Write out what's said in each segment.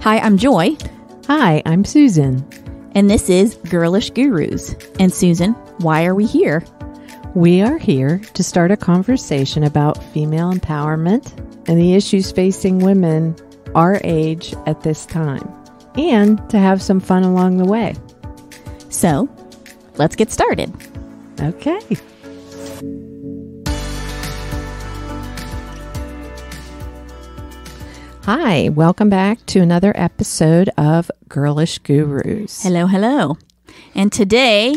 Hi, I'm Joy. Hi, I'm Susan. And this is Girlish Gurus. And Susan, why are we here? We are here to start a conversation about female empowerment and the issues facing women our age at this time, and to have some fun along the way. So, let's get started. Okay. Hi, welcome back to another episode of Girlish Gurus. Hello, hello. And today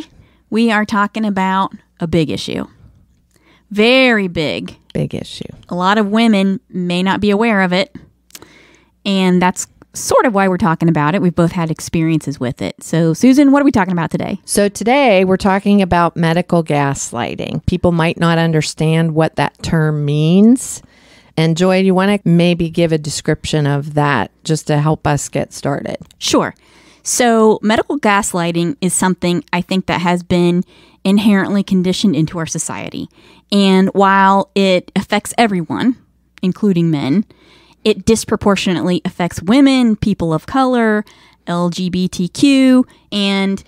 we are talking about a big issue. Very big. Big issue. A lot of women may not be aware of it. And that's sort of why we're talking about it. We've both had experiences with it. So, Susan, what are we talking about today? So today we're talking about medical gaslighting. People might not understand what that term means. And Joy, you want to maybe give a description of that just to help us get started? Sure. So medical gaslighting is something I think that has been inherently conditioned into our society. And while it affects everyone, including men, it disproportionately affects women, people of color, LGBTQ, and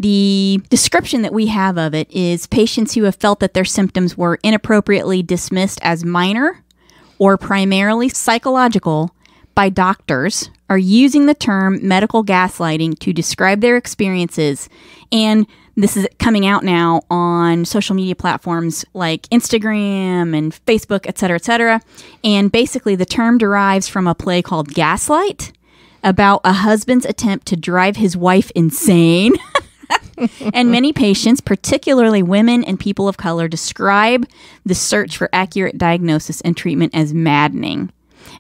the description that we have of it is patients who have felt that their symptoms were inappropriately dismissed as minor or primarily psychological by doctors are using the term medical gaslighting to describe their experiences. And this is coming out now on social media platforms like Instagram and Facebook, et cetera, et cetera. And basically the term derives from a play called Gaslight about a husband's attempt to drive his wife insane. And many patients, particularly women and people of color, describe the search for accurate diagnosis and treatment as maddening.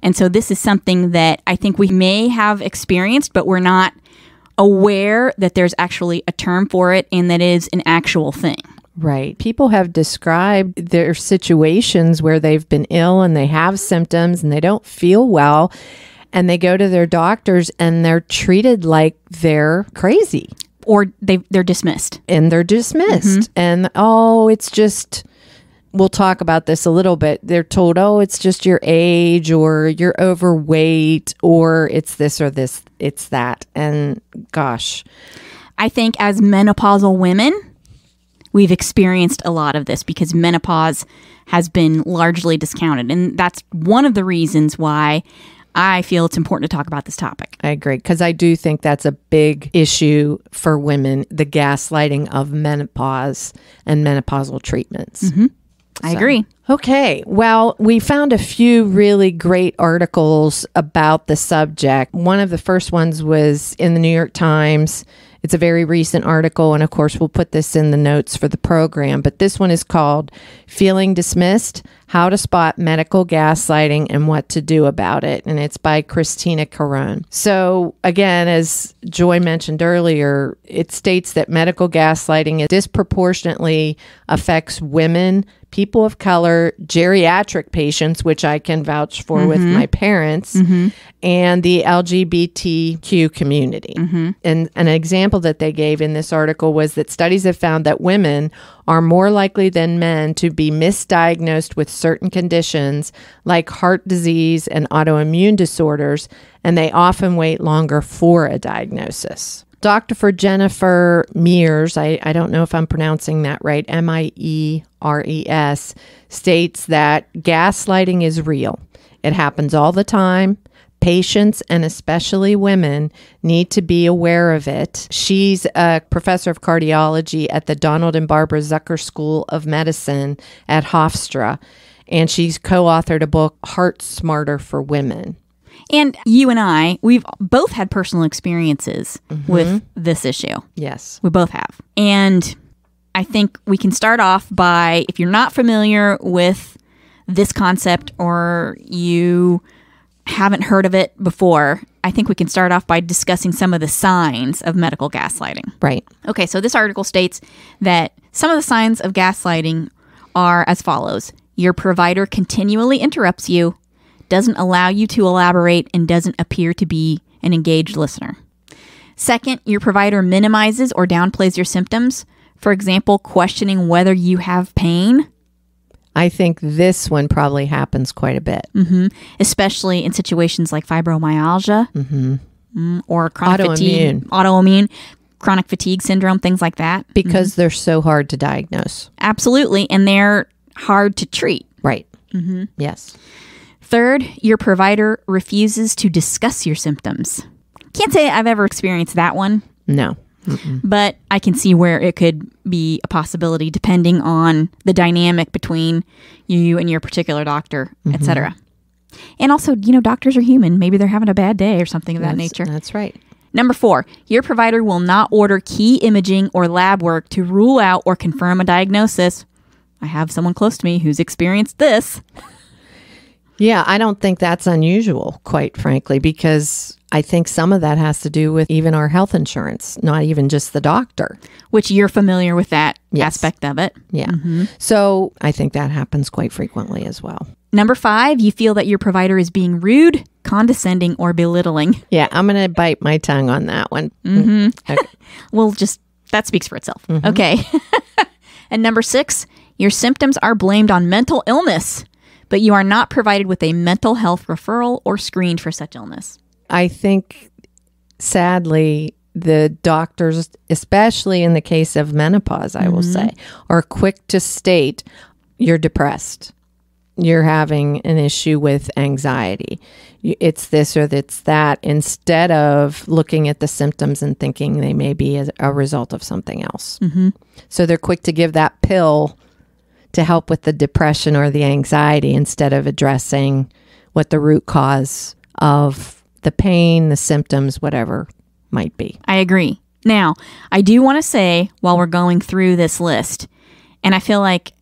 And so this is something that I think we may have experienced, but we're not aware that there's actually a term for it and that it is an actual thing. Right. People have described their situations where they've been ill and they have symptoms and they don't feel well, and they go to their doctors and they're treated like they're crazy. Or they're dismissed. And they're dismissed. And, it's just, we'll talk about this a little bit. They're told, it's just your age, or you're overweight, or it's this or this, it's that. And gosh. I think as menopausal women, we've experienced a lot of this because menopause has been largely discounted. And that's one of the reasons why I feel it's important to talk about this topic. I agree, because I do think that's a big issue for women, the gaslighting of menopause and menopausal treatments. I agree. Okay. Well, we found a few really great articles about the subject. One of the first ones was in the New York Times. It's a very recent article, and of course, we'll put this in the notes for the program. But this one is called Feeling Dismissed, How to Spot Medical Gaslighting and What to Do About It. And it's by Christina Caron. So again, as Joy mentioned earlier, it states that medical gaslighting disproportionately affects women, people of color, geriatric patients, which I can vouch for with my parents, and the LGBTQ community. And an example that they gave in this article was that studies have found that women are more likely than men to be misdiagnosed with certain conditions like heart disease and autoimmune disorders, and they often wait longer for a diagnosis. Dr. Jennifer Mears, I don't know if I'm pronouncing that right, Miers, states that gaslighting is real. It happens all the time. Patients, and especially women, need to be aware of it. She's a professor of cardiology at the Donald and Barbara Zucker School of Medicine at Hofstra, and she's co-authored a book, Heart Smarter for Women. And you and I, we've both had personal experiences with this issue. Yes. We both have. And I think we can start off by, if you're not familiar with this concept or you haven't heard of it before, I think we can start off by discussing some of the signs of medical gaslighting. Right. Okay, so this article states that some of the signs of gaslighting are as follows. Your provider continually interrupts you, doesn't allow you to elaborate, and doesn't appear to be an engaged listener. Second, your provider minimizes or downplays your symptoms. For example, questioning whether you have pain. I think this one probably happens quite a bit. Especially in situations like fibromyalgia. or chronic fatigue, autoimmune, chronic fatigue syndrome, things like that. Because they're so hard to diagnose. Absolutely. And they're hard to treat. Right. Yes. Third, your provider refuses to discuss your symptoms. Can't say I've ever experienced that one. No. But I can see where it could be a possibility depending on the dynamic between you and your particular doctor, etc. And also, doctors are human. Maybe they're having a bad day or something of that nature. That's right. Number 4, your provider will not order key imaging or lab work to rule out or confirm a diagnosis. I have someone close to me who's experienced this. Yeah, I don't think that's unusual, quite frankly, because I think some of that has to do with even our health insurance, not even just the doctor. Which you're familiar with that aspect of it. Yeah. So I think that happens quite frequently as well. Number 5, you feel that your provider is being rude, condescending, or belittling. Yeah, I'm going to bite my tongue on that one. Okay. Well, that speaks for itself. Okay. And number 6, your symptoms are blamed on mental illness, but you are not provided with a mental health referral or screened for such illness. I think, sadly, the doctors, especially in the case of menopause, I will say, are quick to state you're depressed. You're having an issue with anxiety. It's this or it's that, instead of looking at the symptoms and thinking they may be a result of something else. So they're quick to give that pill to help with the depression or the anxiety instead of addressing what the root cause of the pain, the symptoms, whatever might be. I agree. Now, I do want to say while we're going through this list, and I feel like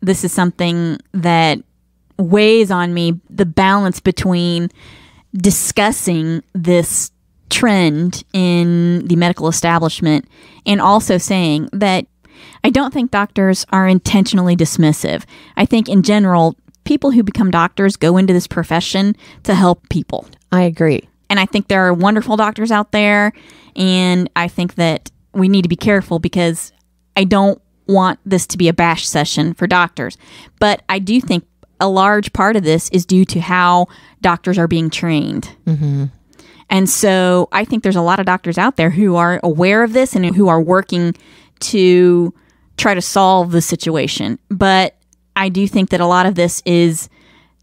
this is something that weighs on me, the balance between discussing this trend in the medical establishment and also saying that I don't think doctors are intentionally dismissive. I think in general, people who become doctors go into this profession to help people. I agree. And I think there are wonderful doctors out there. And I think that we need to be careful because I don't want this to be a bash session for doctors. But I do think a large part of this is due to how doctors are being trained. And so I think there's a lot of doctors out there who are aware of this and who are working to try to solve the situation. But I do think that a lot of this is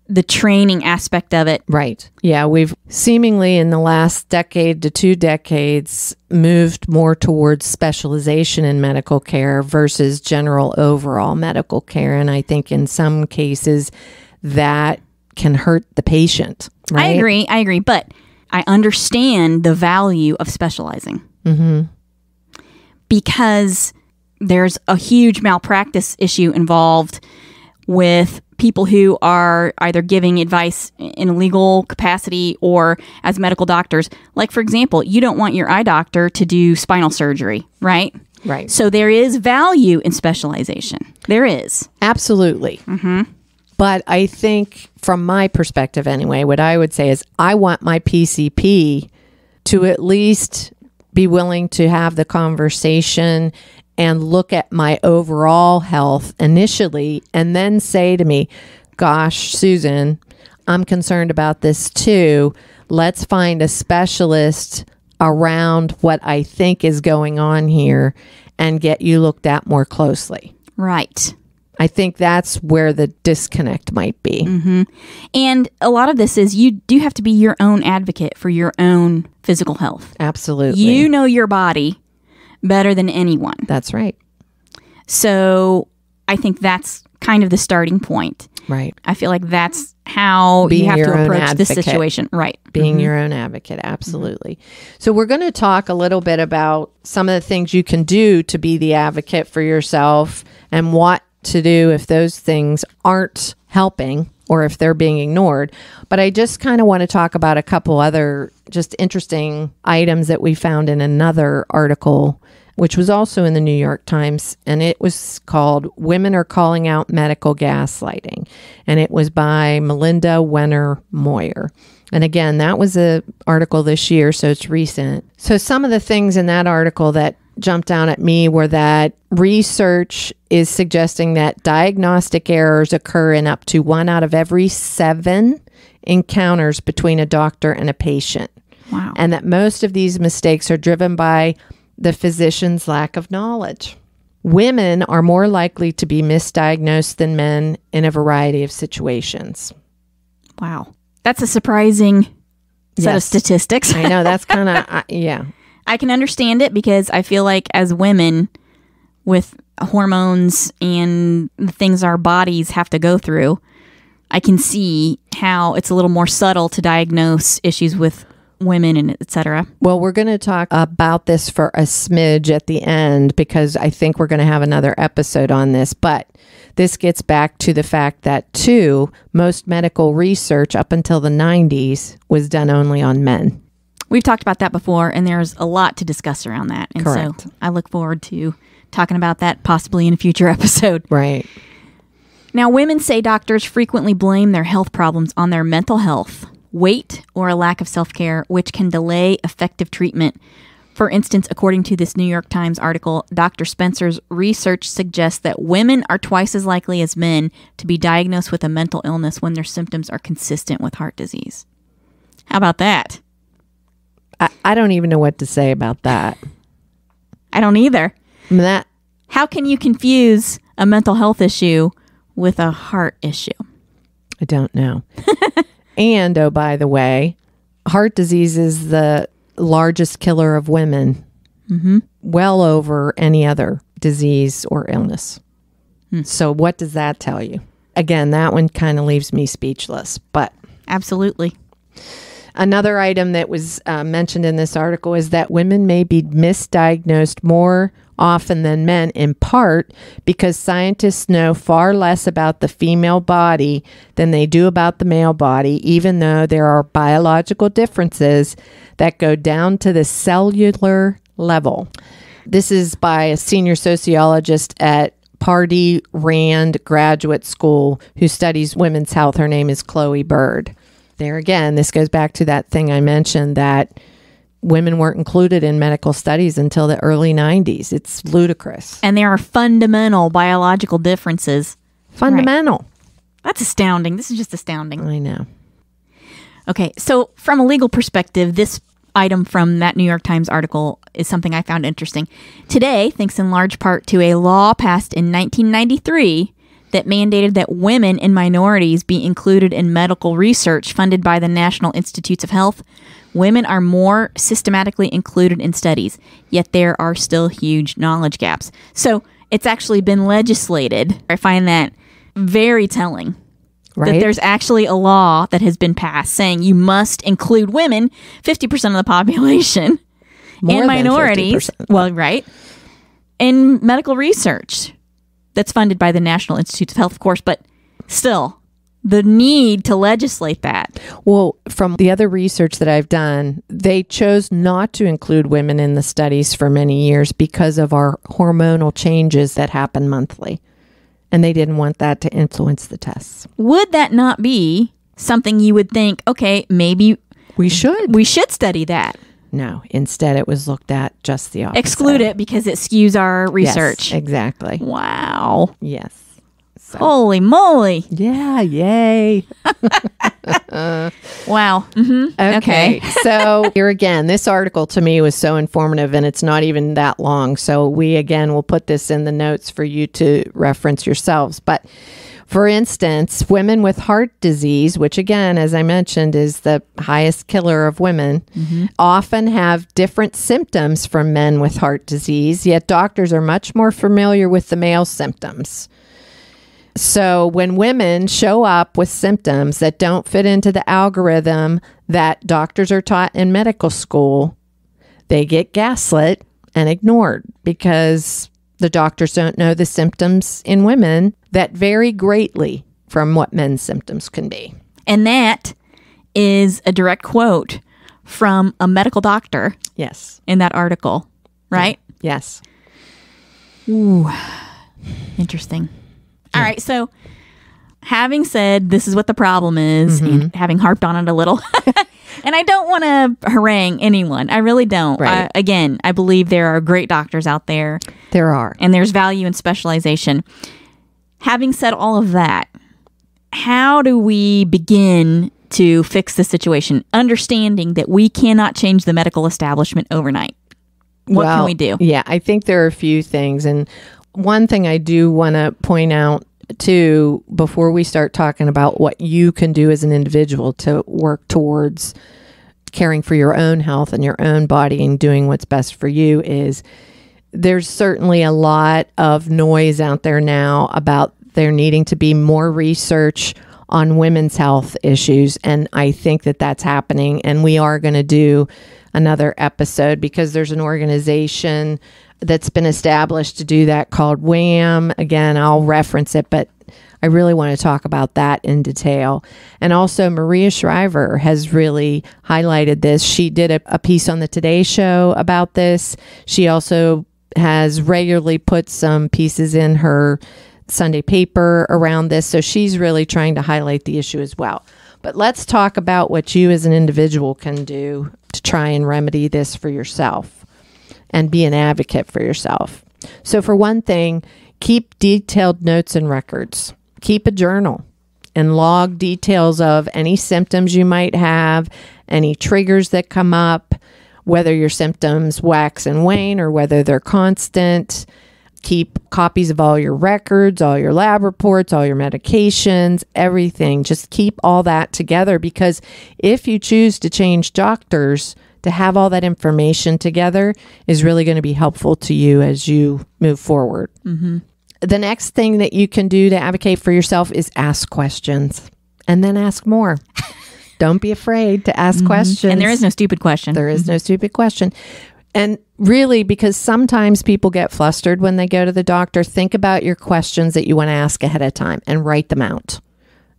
the training aspect of it. Right. Yeah, we've seemingly in the last decade to 2 decades moved more towards specialization in medical care versus general overall medical care. And I think in some cases that can hurt the patient. Right? I agree. But I understand the value of specializing. Because there's a huge malpractice issue involved with people who are either giving advice in a legal capacity or as medical doctors. Like, for example, you don't want your eye doctor to do spinal surgery, right? Right. So there is value in specialization. There is. Absolutely. But I think from my perspective anyway, what I would say is I want my PCP to at least be willing to have the conversation and look at my overall health initially and then say to me, gosh, Susan, I'm concerned about this too. Let's find a specialist around what I think is going on here and get you looked at more closely. Right. I think that's where the disconnect might be. And a lot of this is you do have to be your own advocate for your own physical health. Absolutely. You know your body better than anyone. That's right. So I think that's kind of the starting point. Right. I feel like that's how you have to approach this situation. Right. Being your own advocate. Absolutely. So we're going to talk a little bit about some of the things you can do to be the advocate for yourself and what to do if those things aren't helping or if they're being ignored. But I just kind of want to talk about a couple other just interesting items that we found in another article, which was also in the New York Times, and it was called Women Are Calling Out Medical Gaslighting. And it was by Melinda Wenner Moyer. And again, that was an article this year, so it's recent. So some of the things in that article that jumped out at me were that research is suggesting that diagnostic errors occur in up to 1 out of every 7 encounters between a doctor and a patient. Wow. And that most of these mistakes are driven by the physician's lack of knowledge. Women are more likely to be misdiagnosed than men in a variety of situations. Wow. That's a surprising set of statistics. I know. That's kind of, yeah. I can understand it because I feel like as women with hormones and the things our bodies have to go through, I can see how it's a little more subtle to diagnose issues with women and et cetera. Well, we're going to talk about this for a smidge at the end because I think we're going to have another episode on this. But this gets back to the fact that, too, most medical research up until the 90s was done only on men. We've talked about that before, and there's a lot to discuss around that. And Correct. So I look forward to talking about that possibly in a future episode. Right. Now, women say doctors frequently blame their health problems on their mental health, weight, or a lack of self-care, which can delay effective treatment. For instance, according to this New York Times article, Dr. Spencer's research suggests that women are twice as likely as men to be diagnosed with a mental illness when their symptoms are consistent with heart disease. How about that? I don't even know what to say about that. I don't either. That How can you confuse a mental health issue with a heart issue? I don't know. And, oh, by the way, heart disease is the largest killer of women, well over any other disease or illness. So what does that tell you? Again, that one kind of leaves me speechless. But Absolutely. another item that was mentioned in this article is that women may be misdiagnosed more often than men, in part because scientists know far less about the female body than they do about the male body, even though there are biological differences that go down to the cellular level. This is by a senior sociologist at Pardee Rand Graduate School who studies women's health. Her name is Chloe Bird. There again, this goes back to that thing I mentioned that women weren't included in medical studies until the early 90s. It's ludicrous. And there are fundamental biological differences. Fundamental. That's astounding. This is just astounding. I know. Okay, so from a legal perspective, this item from that New York Times article is something I found interesting. Today, thanks in large part to a law passed in 1993 that mandated that women and minorities be included in medical research funded by the National Institutes of Health, women are more systematically included in studies, yet there are still huge knowledge gaps. So it's actually been legislated. I find that very telling. Right? That there's actually a law that has been passed saying you must include women, 50% of the population, More and than minorities. 50%. Well, right. In medical research that's funded by the National Institutes of Health, of course, but still, the need to legislate that. Well, from the other research that I've done, they chose not to include women in the studies for many years because of our hormonal changes that happen monthly. And they didn't want that to influence the tests. Would that not be something you would think, okay, maybe We should. we should study that? No, instead it was looked at just the opposite. Exclude it because it skews our research. Yes, exactly. Wow. Yes. So, Holy moly. yeah, yay. Wow. Okay. So here again, this article to me was so informative and it's not even that long. So we again will put this in the notes for you to reference yourselves. But for instance, women with heart disease, which again, as I mentioned, is the highest killer of women, often have different symptoms from men with heart disease, yet doctors are much more familiar with the male symptoms. So when women show up with symptoms that don't fit into the algorithm that doctors are taught in medical school, they get gaslit and ignored because the doctors don't know the symptoms in women that vary greatly from what men's symptoms can be. And that is a direct quote from a medical doctor Yes. in that article, right? Yes. Ooh, interesting. All right, so having said this is what the problem is, and having harped on it a little, and I don't want to harangue anyone. I really don't. Right. Again, I believe there are great doctors out there, There are. and there's value in specialization. Having said all of that, how do we begin to fix the situation, understanding that we cannot change the medical establishment overnight? What can we do? Yeah, I think there are a few things. And one thing I do want to point out too, before we start talking about what you can do as an individual to work towards caring for your own health and your own body and doing what's best for you, is there's certainly a lot of noise out there now about there needing to be more research on women's health issues. And I think that that's happening. And we are going to do another episode because there's an organization that's been established to do that called WHAM. Again, I'll reference it, but I really want to talk about that in detail. And also Maria Shriver has really highlighted this. She did a piece on the Today Show about this. She also has regularly put some pieces in her Sunday paper around this. So she's really trying to highlight the issue as well. But let's talk about what you as an individual can do to try and remedy this for yourself and be an advocate for yourself. So for one thing, keep detailed notes and records. Keep a journal and log details of any symptoms you might have, any triggers that come up, whether your symptoms wax and wane or whether they're constant. Keep copies of all your records, all your lab reports, all your medications, everything. Just keep all that together, because if you choose to change doctors, to have all that information together is really going to be helpful to you as you move forward. Mm-hmm. The next thing that you can do to advocate for yourself is ask questions and then ask more. Don't be afraid to ask questions. And there is no stupid question. There is no stupid question. And really, because sometimes people get flustered when they go to the doctor, think about your questions that you want to ask ahead of time and write them out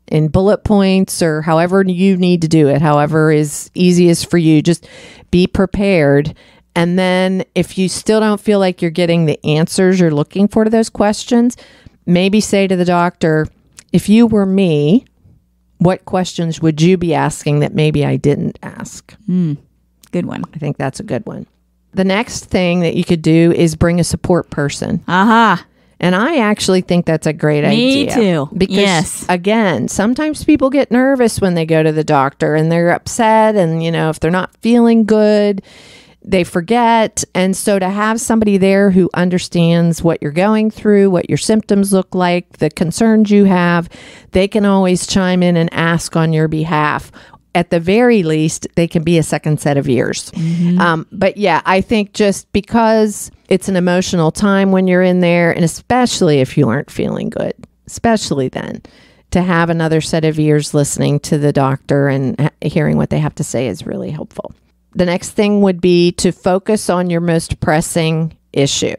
in bullet points or however you need to do it, however is easiest for you. Just be prepared. And then if you still don't feel like you're getting the answers you're looking for to those questions, maybe say to the doctor, if you were me, what questions would you be asking that maybe I didn't ask? Good one. I think that's a good one. The next thing that you could do is bring a support person. Aha. And I actually think that's a great idea. Me too. Because, again, sometimes people get nervous when they go to the doctor and they're upset. And, if they're not feeling good, they forget. And so to have somebody there who understands what you're going through, what your symptoms look like, the concerns you have, they can always chime in and ask on your behalf. At the very least, they can be a second set of ears. Mm-hmm. But yeah, I think just because it's an emotional time when you're in there, and especially if you aren't feeling good, especially then, to have another set of ears listening to the doctor and hearing what they have to say is really helpful. The next thing would be to focus on your most pressing issue.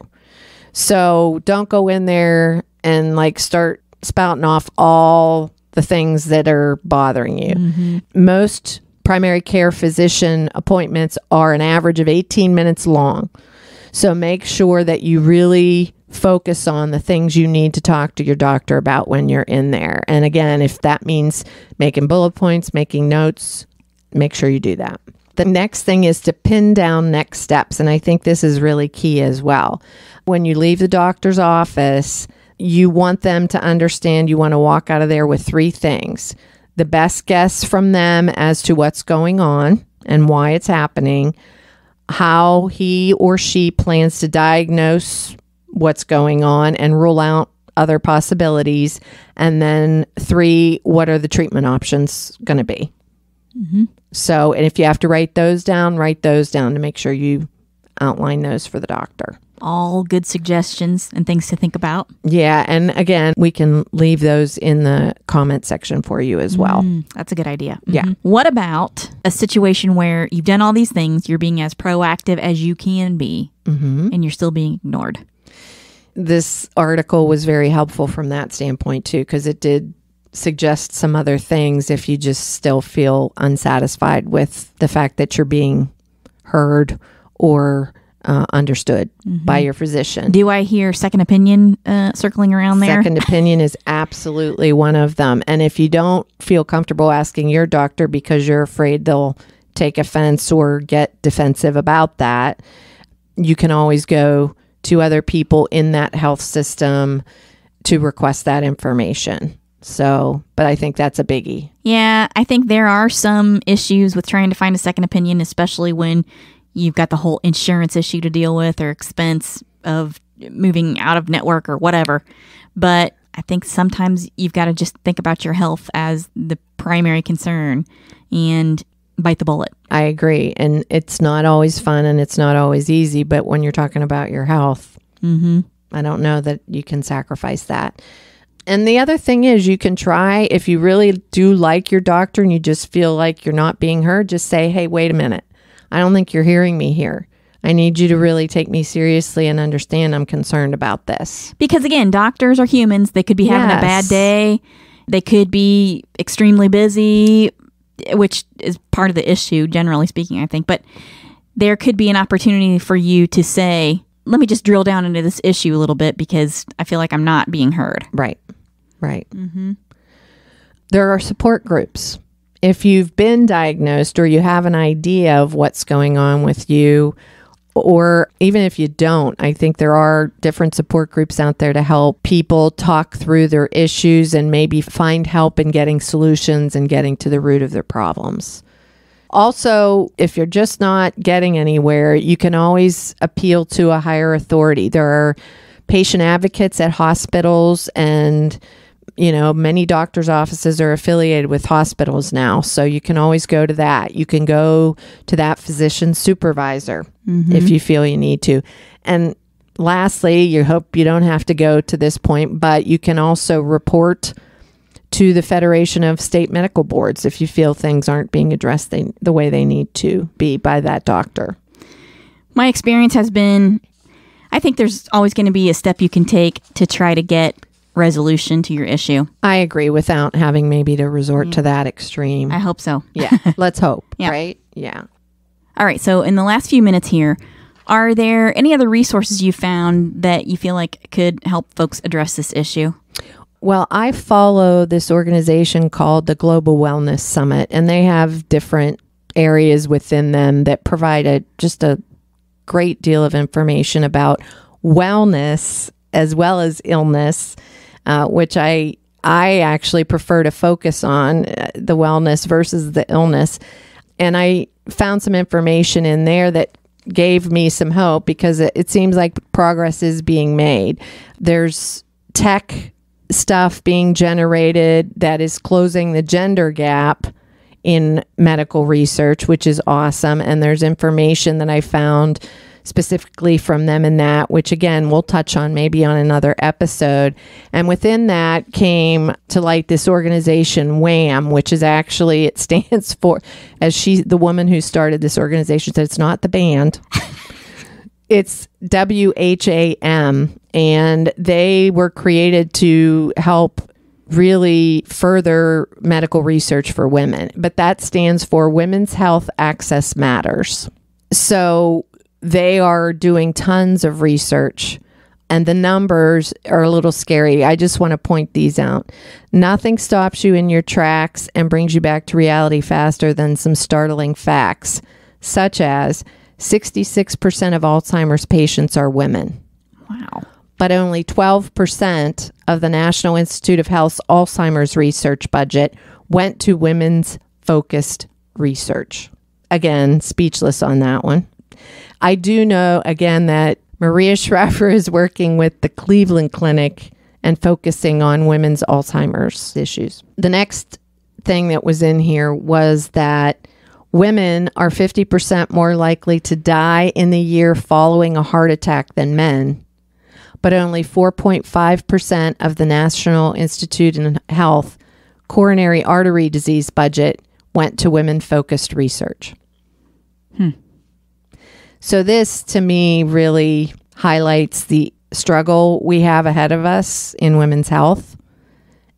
So don't go in there and start spouting off all the things that are bothering you. Mm-hmm. Most primary care physician appointments are an average of 18 minutes long. So make sure that you really focus on the things you need to talk to your doctor about when you're in there. And again, if that means making bullet points, making notes, make sure you do that. The next thing is to pin down next steps. And I think this is really key as well. When you leave the doctor's office, you want them to understand you want to walk out of there with 3 things. The best guess from them as to what's going on and why it's happening, how he or she plans to diagnose what's going on and rule out other possibilities, and then 3, what are the treatment options going to be? Mm-hmm. So, and if you have to write those down to make sure you outline those for the doctor. All good suggestions and things to think about. Yeah. And again, we can leave those in the comment section for you as well. That's a good idea. Yeah. Mm-hmm. What about a situation where you've done all these things, you're being as proactive as you can be, and you're still being ignored? This article was very helpful from that standpoint too, because it did suggest some other things if you just still feel unsatisfied with the fact that you're being heard or understood by your physician. Do I hear second opinion circling around there? Second opinion is absolutely one of them. And if you don't feel comfortable asking your doctor because you're afraid they'll take offense or get defensive about that, you can always go to other people in that health system to request that information. So, but I think that's a biggie. Yeah, I think there are some issues with trying to find a second opinion, especially when you've got the whole insurance issue to deal with or expense of moving out of network or whatever. But I think sometimes you've got to just think about your health as the primary concern and bite the bullet. I agree. And it's not always fun and it's not always easy. But when you're talking about your health, I don't know that you can sacrifice that. And the other thing is you can try, if you really do like your doctor and you just feel like you're not being heard, just say, hey, wait a minute. I don't think you're hearing me here. I need you to really take me seriously and understand I'm concerned about this. Because again, doctors are humans. They could be having a bad day. They could be extremely busy, which is part of the issue, generally speaking, I think. But there could be an opportunity for you to say, let me just drill down into this issue a little bit because I feel like I'm not being heard. Right. There are support groups. If you've been diagnosed or you have an idea of what's going on with you, or even if you don't, I think there are different support groups out there to help people talk through their issues and maybe find help in getting solutions and getting to the root of their problems. Also, if you're just not getting anywhere, you can always appeal to a higher authority. There are patient advocates at hospitals and many doctors' offices are affiliated with hospitals now. So you can always go to that. You can go to that physician supervisor if you feel you need to. And lastly, you hope you don't have to go to this point, but you can also report to the Federation of State Medical Boards if you feel things aren't being addressed the way they need to be by that doctor. My experience has been, I think there's always going to be a step you can take to try to get resolution to your issue. I agree, without having maybe to resort to that extreme. I hope so. Yeah, let's hope, right? Yeah. All right, so in the last few minutes here, are there any other resources you found that you feel like could help folks address this issue? Well, I follow this organization called the Global Wellness Summit, and they have different areas within them that provide just a great deal of information about wellness as well as illness, which I actually prefer to focus on the wellness versus the illness. And I found some information in there that gave me some hope because it seems like progress is being made. There's tech stuff being generated that is closing the gender gap in medical research, which is awesome. And there's information that I found specifically from them in that, which again, we'll touch on maybe on another episode. And within that came to light this organization, WHAM, which is actually, it stands for, as the woman who started this organization said, it's not the band. It's WHAM, and they were created to help really further medical research for women. But that stands for Women's Health Access Matters. So they are doing tons of research, and the numbers are a little scary. I just want to point these out. Nothing stops you in your tracks and brings you back to reality faster than some startling facts, such as 66% of Alzheimer's patients are women. Wow. But only 12% of the National Institute of Health's Alzheimer's research budget went to women's focused research. Again, speechless on that one. I do know, again, that Maria Schreiber is working with the Cleveland Clinic and focusing on women's Alzheimer's issues. The next thing that was in here was that women are 50% more likely to die in the year following a heart attack than men, but only 4.5% of the National Institute of Health coronary artery disease budget went to women-focused research. So this, to me, really highlights the struggle we have ahead of us in women's health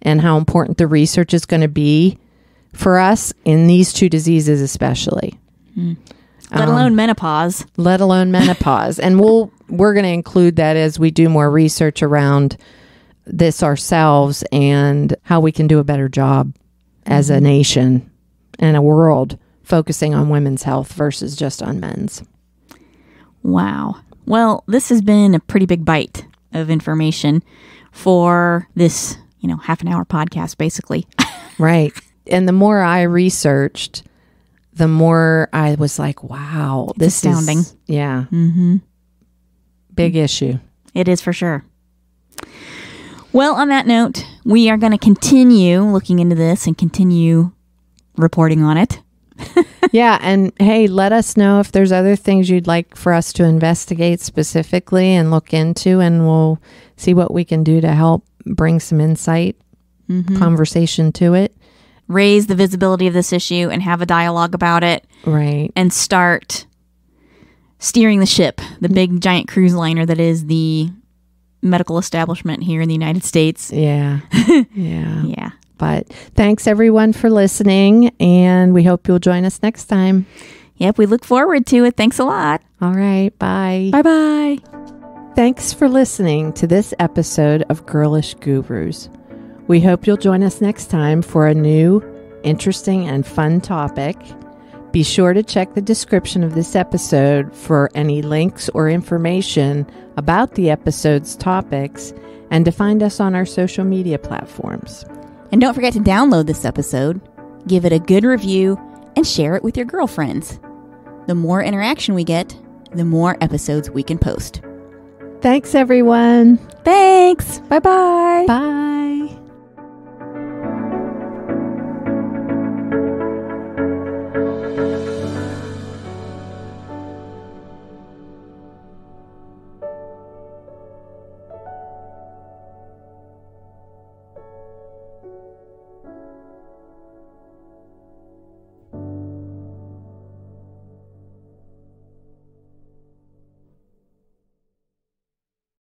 and how important the research is going to be for us in these two diseases especially. Let alone menopause. Let alone menopause. And we're going to include that as we do more research around this ourselves and how we can do a better job as a nation and a world focusing on women's health versus just on men's. Wow. Well, this has been a pretty big bite of information for this, half an hour podcast, basically. Right. And the more I researched, the more I was like, wow, It's astounding. Yeah. Mm-hmm. Big issue. It is for sure. Well, on that note, we are going to continue looking into this and continue reporting on it. Yeah. And hey, let us know if there's other things you'd like for us to investigate specifically and look into, and we'll see what we can do to help bring some insight, conversation to it. Raise the visibility of this issue and have a dialogue about it. Right. And start steering the ship, the big giant cruise liner that is the medical establishment here in the United States. Yeah. Yeah. Yeah. But thanks everyone for listening, and we hope you'll join us next time. Yep, we look forward to it. Thanks a lot. All right. Bye. Bye-bye. Thanks for listening to this episode of Girlish Gurus. We hope you'll join us next time for a new, interesting, and fun topic. Be sure to check the description of this episode for any links or information about the episode's topics, and to find us on our social media platforms. And don't forget to download this episode, give it a good review, and share it with your girlfriends. The more interaction we get, the more episodes we can post. Thanks, everyone. Thanks. Bye-bye. Bye.